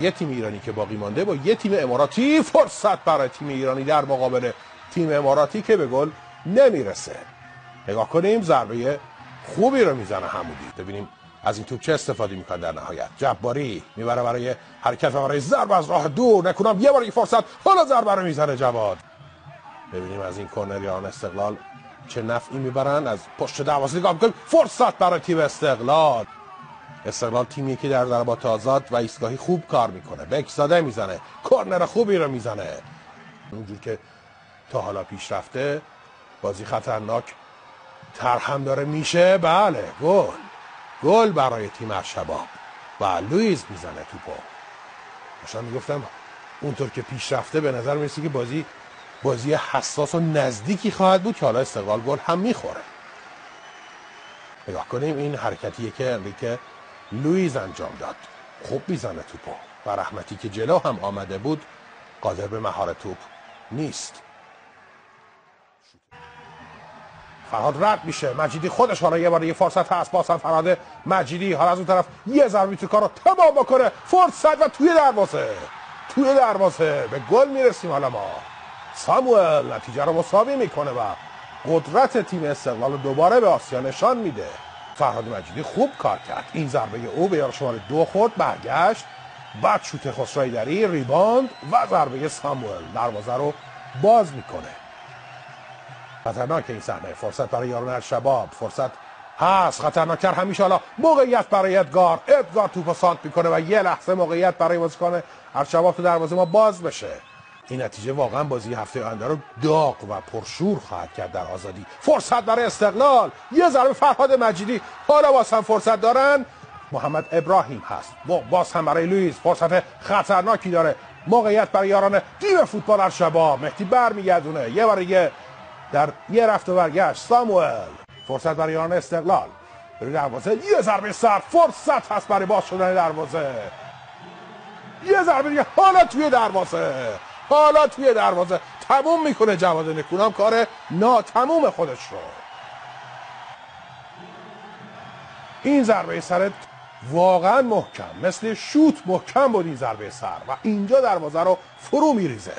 یه تیم ایرانی که باقی مانده با یه تیم اماراتی. فرصت برای تیم ایرانی در مقابل تیم اماراتی که به گل نمیرسه. نگاه کنیم ضربه خوبی رو میزنه حمودی. ببینیم از این توپ چه استفاده میکنه. در نهایت جباری میبره برای حرکت و برای ضربه از راه دور. نکنم یه بار فرصت، حالا ضربه رو میزنه جواد. ببینیم از این کرنر یاران استقلال چه نفعی میبرن. از پشت دروازه نگاه میکنیم، فرصت برای تیم استقلال. استقلال تیمی که در ضربات آزاد و ایستگاهی خوب کار میکنه. بکزاده میزنه، کرنر خوبی رو میزنه. اونجور که تا حالا پیش رفته بازی خطرناک تر هم داره میشه. بله گل برای تیم ارشباب و لوئیس میزنه توپو. داشتم میگفتم اونطور که پیش رفته به نظر میرسه که بازی حساس و نزدیکی خواهد بود که حالا استقلال گل هم میخوره. نگاه کنیم این حرکتیه که انریکه لوئیس انجام داد. خوب میزنه توپو و رحمتی که جلو هم آمده بود قادر به مهار توپ نیست. فرهاد رد میشه، مجیدی خودش حالا یه بار یه فرصت هست. بازم فرهاد مجیدی حالا از اون طرف یه ضربه تو کارو تمام بکنه. فرصت و توی دروازه به گل میرسیم. حالا ما ساموئل نتیجه رو مساوی میکنه و قدرت تیم استقلال رو دوباره به آسیا نشان میده. فرهاد مجیدی خوب کار کرد. این ضربه او به یار شماره 2 خورد، برگشت، بعد شوت خسرو حیدری، ریباند و ضربه ساموئل دروازه رو باز میکنه. خطرناک این صحنه. فرصت برای یاران ارشباب، فرصت هست خطرناکتر همیشه. حالا موقعیت برای ادگار توپو سانت میکنه و یه لحظه موقعیت برای بازیکن ارشباب تو دروازه ما باز بشه. این نتیجه واقعا بازی هفته آینده رو داغ و پرشور خواهد کرد در آزادی. فرصت برای استقلال، یه ضربه فرهاد مجیدی. حالا باز هم فرصت دارن. محمد ابراهیم هست، باز هم برای لوئیس. فرصت خطرناکی داره. موقعیت برای یاران تیم فوتبال ارشباب. مهدی برمیگردونه یه بار دیگه در یه رفت و برگشت. ساموئل. فرصت برای یاران استقلال روی دروازه، یه ضربه سر. فرصت هست برای باز شدن دروازه. یه ضربه دیگه، حالا توی دروازه تموم میکنه جواد نکونام کار ناتموم خودش رو. این ضربه سر واقعا محکم، مثل شوت محکم بود این ضربه سر و اینجا دروازه رو فرو میریزه.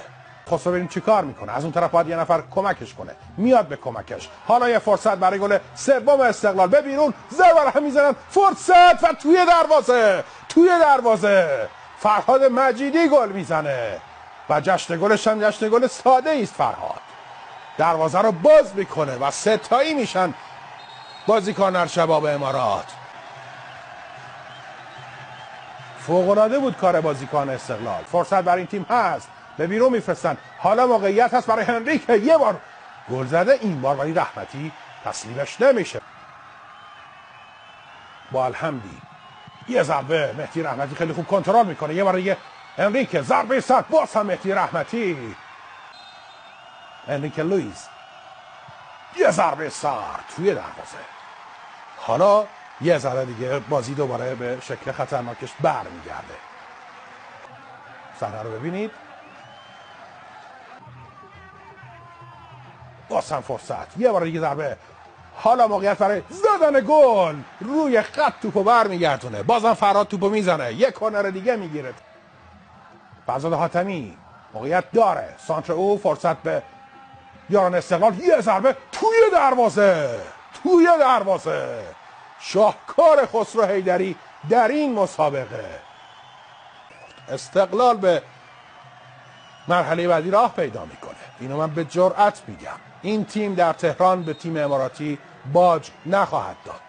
خسرو ببینیم چی کار میکنه. از اون طرف باید یه نفر کمکش کنه، میاد به کمکش. حالا یه فرصت برای گل سوم استقلال. به بیرون ضربه رو میزنن. فرصت و توی دروازه فرهاد مجیدی گل میزنه و جشن گلش هم جشن گل ساده است. فرهاد دروازه رو باز میکنه و ستایی میشن بازیکن ارشباب امارات. فوق‌العاده بود کار بازیکن استقلال. فرصت برای این تیم هست، به بیرون میفرستن. حالا موقعیت هست برای هنریک، یه بار گل زده این بار، ولی رحمتی تسلیمش نمیشه. با الحمدی یه ضربه، مهدی رحمتی خیلی خوب کنترل میکنه. یه بار دیگه هنریک، ضربه سر، باز هم مهدی رحمتی. هنریک لوئیس، یه ضربه سر توی دروازه. حالا یه ذره دیگه بازی دوباره به شکل خطرناکش برمیگرده. صحنه رو ببینید. باز هم فرصت، یه بار دیگه ضربه. حالا موقعیت برای زدن گل. روی خط توپو برمیگردونه. بازم فرهاد توپو میزنه. یک کرنر دیگه میگیره. فرزاد حاتمی موقعیت داره. سانتر او، فرصت به یاران استقلال. یه ضربه توی دروازه. شاهکار خسرو حیدری در این مسابقه. استقلال به مرحله بعدی راه پیدا میکنه. اینو من به جرئت میگم. این تیم در تهران به تیم اماراتی باج نخواهد داد.